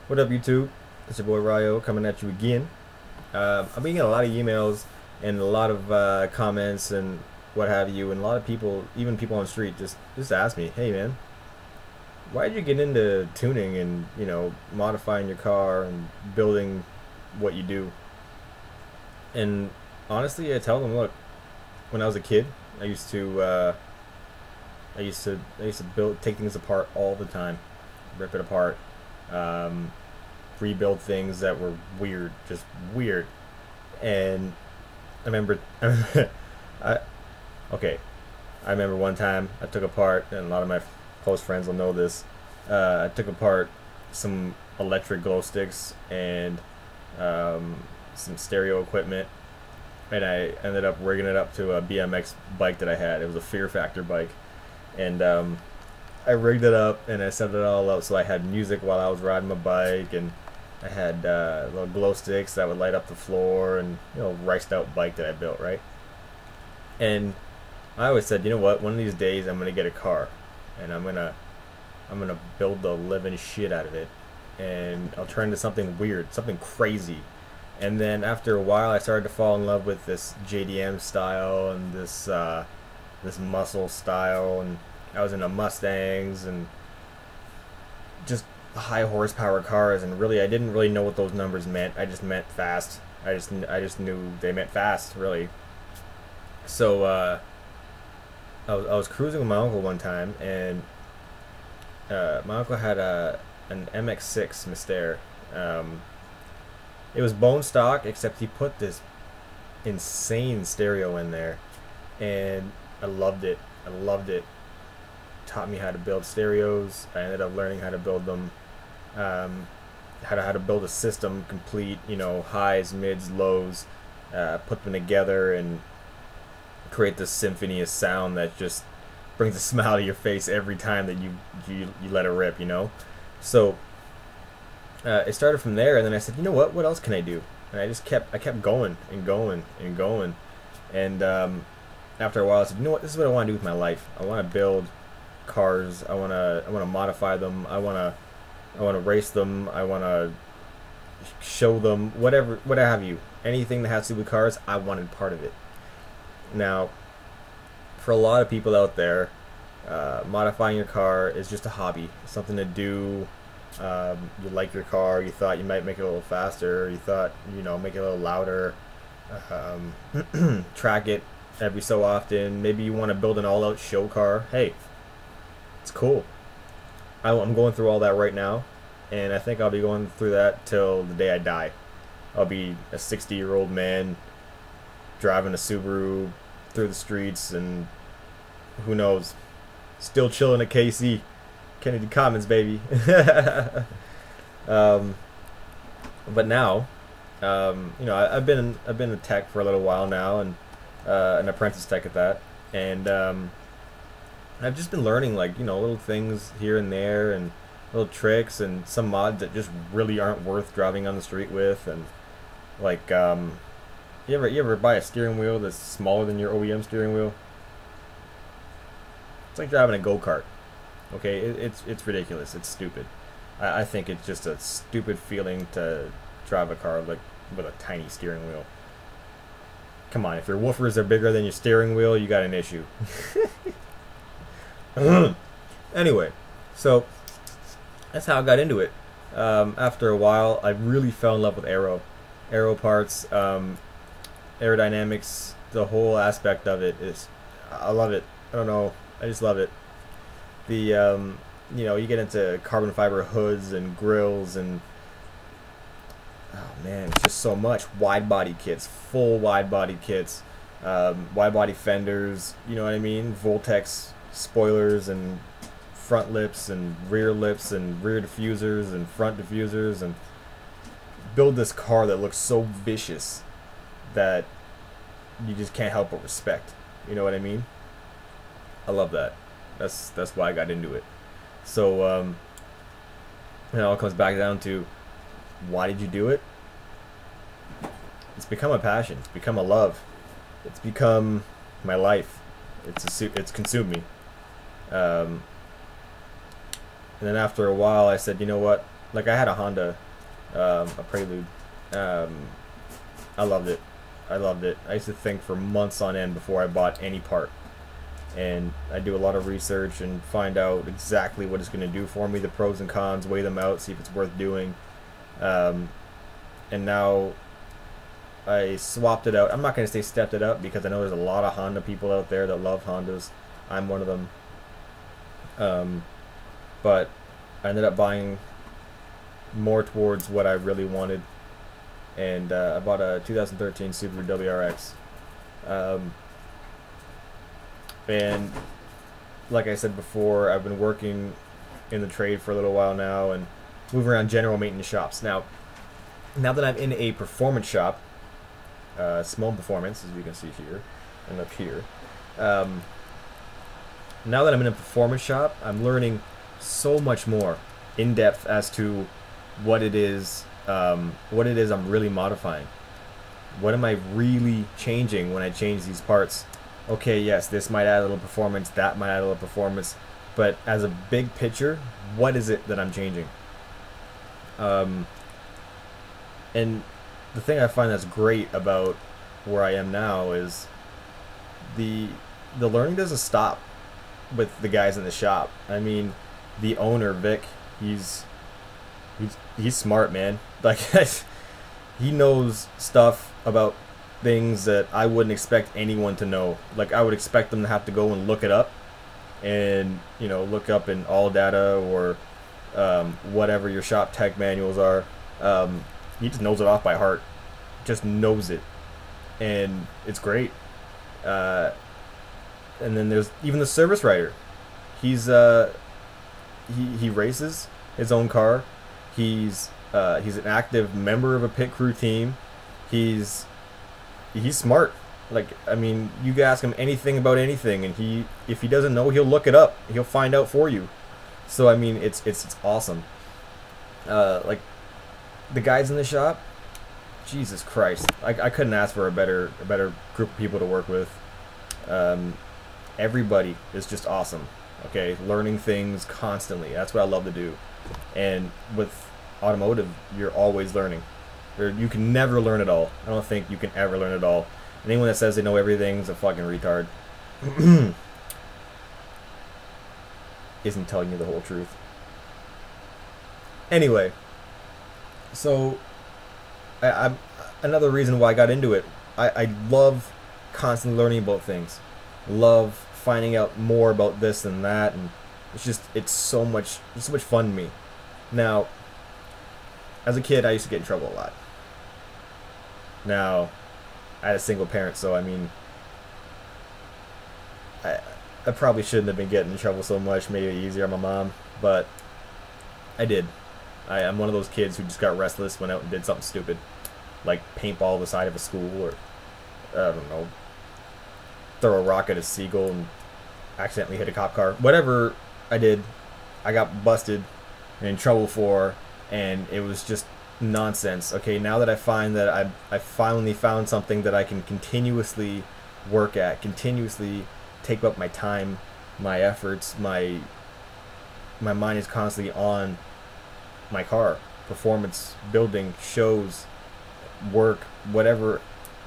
What up, YouTube? It's your boy Ryo coming at you again. I've been getting a lot of emails and a lot of comments and what have you, and a lot of people, even people on the street, just ask me, "Hey, man, why did you get into tuning and modifying your car and building what you do?" And honestly, I tell them, look, when I was a kid, I used to take things apart all the time, rip it apart. Um, Rebuild things that were weird, just weird. And I remember, I okay, I remember one time I took apart, and a lot of my close friends will know this. I took apart some electric glow sticks and um, some stereo equipment, and I ended up rigging it up to a BMX bike that I had. It was a Fear Factor bike, and I rigged it up and I set it all up so I had music while I was riding my bike, and I had little glow sticks that would light up the floor, and riced out bike that I built, right? And I always said, you know what, one of these days I'm gonna get a car, and I'm gonna build the living shit out of it, and I'll turn into something weird, something crazy. And then after a while, I started to fall in love with this JDM style and this muscle style, and I was into Mustangs and just high horsepower cars, and really I didn't really know what those numbers meant. I just meant fast. I just knew they meant fast, really. So I was cruising with my uncle one time, and my uncle had an MX-6 Mystère. It was bone stock, except he put this insane stereo in there, and I loved it. I loved it. Taught me how to build stereos. I ended up learning how to build them, how to build a system complete, highs, mids, lows, put them together and create this symphony of sound that just brings a smile to your face every time that you let it rip. So it started from there, and then I said, you know what else can I do? And I kept going and going and going, and after a while I said, you know what, this is what I want to do with my life. I want to build cars. I wanna modify them. I wanna race them. I wanna show them whatever have you. Anything that has to do with cars, I wanted part of it. Now, for a lot of people out there, modifying your car is just a hobby, something to do. You like your car. You thought you might make it a little faster. You thought make it a little louder. Track it every so often. Maybe you want to build an all-out show car. Hey, it's cool. I'm going through all that right now, and I think I'll be going through that till the day I die. I'll be a 60-year-old man driving a Subaru through the streets, and who knows, still chilling at KC, Kennedy Commons, baby. um, but now, I've been a tech for a little while now, and an apprentice tech at that, and I've just been learning, like, little things here and there, and little tricks and some mods that just really aren't worth driving on the street with. And like, you ever buy a steering wheel that's smaller than your OEM steering wheel? It's like driving a go-kart. Okay, it's ridiculous. It's stupid. I think it's just a stupid feeling to drive a car like with a tiny steering wheel. Come on, if your woofers are bigger than your steering wheel, you got an issue. Anyway, so that's how I got into it. After a while, I really fell in love with aero parts, aerodynamics. The whole aspect of it I love it. I don't know, I just love it. The you get into carbon fiber hoods and grills, and oh man, it's just so much. Wide body kits, full wide body kits, wide body fenders. You know what I mean? Voltex spoilers and front lips and rear diffusers and front diffusers, and build this car that looks so vicious that you just can't help but respect. You know what I mean? I love that. That's why I got into it. So it all comes back down to, why did you do it? It's become a passion. It's become a love. It's become my life. It's consumed me. And then after a while, I said, you know what? like I had a Honda, a Prelude. Um, I loved it. I loved it. I used to think for months on end before I bought any part. And I do a lot of research and find out exactly what it's going to do for me, the pros and cons, weigh them out, see if it's worth doing. And now I swapped it out. I'm not going to say stepped it up because I know there's a lot of Honda people out there that love Hondas. I'm one of them. But I ended up buying more towards what I really wanted. And I bought a 2013 Subaru WRX. And like I said before, I've been working in the trade for a little while now and moving around general maintenance shops. Now that I'm in a performance shop, Small Performance, as you can see here and up here, now that I'm in a performance shop, I'm learning so much more in depth as to what it is I'm really modifying. What am I really changing when I change these parts? Okay, yes, this might add a little performance, that might add a little performance, but as a big picture, what is it that I'm changing? And the thing I find that's great about where I am now is the learning doesn't stop with the guys in the shop. I mean, the owner, Vic, he's smart, man. Like, he knows stuff about things that I wouldn't expect anyone to know. Like, I would expect them to have to go and look it up and, you know, look up in ALLDATA or whatever your shop tech manuals are. He just knows it off by heart. Just knows it. And it's great. And then there's even the service writer. He's he races his own car. He's an active member of a pit crew team. He's smart. Like, I mean, you can ask him anything about anything, and if he doesn't know, he'll look it up. He'll find out for you. So I mean, it's awesome. Like, the guys in the shop, Jesus Christ, I couldn't ask for a better group of people to work with. Everybody is just awesome. Okay, learning things constantly. That's what I love to do. And with automotive, you're always learning. You can never learn it all. I don't think you can ever learn it all. Anyone that says they know everything is a fucking retard. Isn't telling you the whole truth. Anyway, so I'm another reason why I got into it. I love constantly learning about things. Love finding out more about this and that, and it's so much fun to me. Now, as a kid, I used to get in trouble a lot. Now, I had a single parent, so I mean, I probably shouldn't have been getting in trouble so much. Made it easier on my mom, but I did. I'm one of those kids who just got restless, went out and did something stupid, like paintball the side of a school, or I don't know, throw a rock at a seagull and accidentally hit a cop car. Whatever I did, I got busted and in trouble for, and it was just nonsense. Okay, now that I find that I finally found something that I can continuously work at, continuously take up my time, my efforts, my mind is constantly on my car, performance, building, shows, work, whatever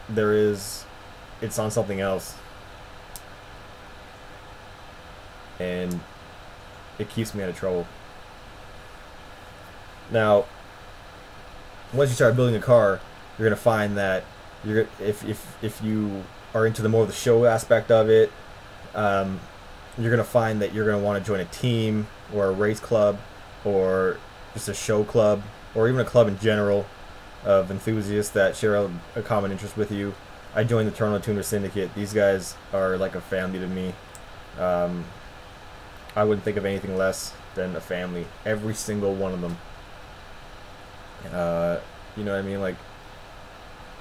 there is, it's on something else. And it keeps me out of trouble. Now, once you start building a car, you're gonna find that if you are into the more of the show aspect of it, you're gonna find that you're gonna want to join a team or a race club or just a show club or even a club in general of enthusiasts that share a common interest with you. I joined the Toronto Tuner Syndicate. These guys are like a family to me. I wouldn't think of anything less than a family. Every single one of them. You know what I mean? Like,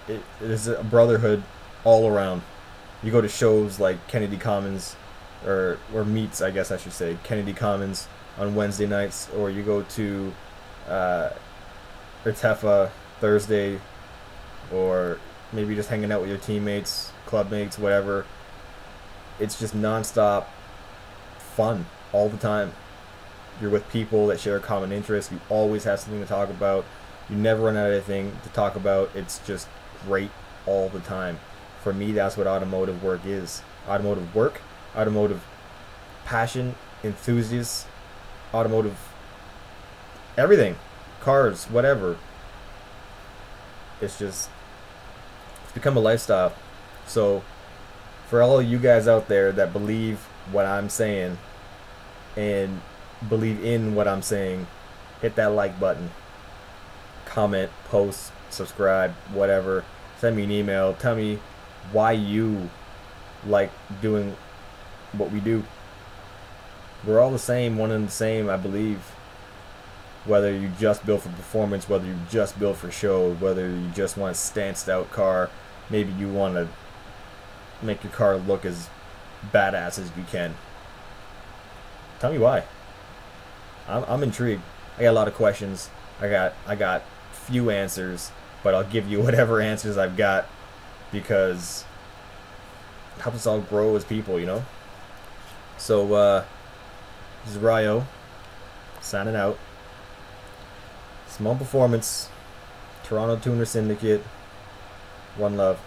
it is a brotherhood all around. You go to shows like Kennedy Commons, or meets, I guess I should say, Kennedy Commons on Wednesday nights, or you go to Ertefa Thursday, or maybe just hanging out with your teammates, clubmates, whatever. It's just non-stop fun all the time. You're with people that share a common interest. You always have something to talk about. You never run out of anything to talk about. It's just great all the time. For me, that's what automotive work is. Automotive work, automotive passion, enthusiasts, automotive everything, cars, whatever. It's become a lifestyle. So for all of you guys out there that believe what I'm saying and believe in what I'm saying, hit that like button, comment, post, subscribe, whatever. Send me an email. Tell me why you like doing what we do. We're all the same, one and the same, I believe. Whether you just build for performance, whether you just build for show, whether you just want a stanced out car, maybe you want to make your car look as badass as you can. Tell me why. I'm intrigued. I got a lot of questions. I got few answers, but I'll give you whatever answers I've got because it helps us all grow as people, you know? So, this is Ryo, signing out. Small Performance, Toronto Tuner Syndicate, one love.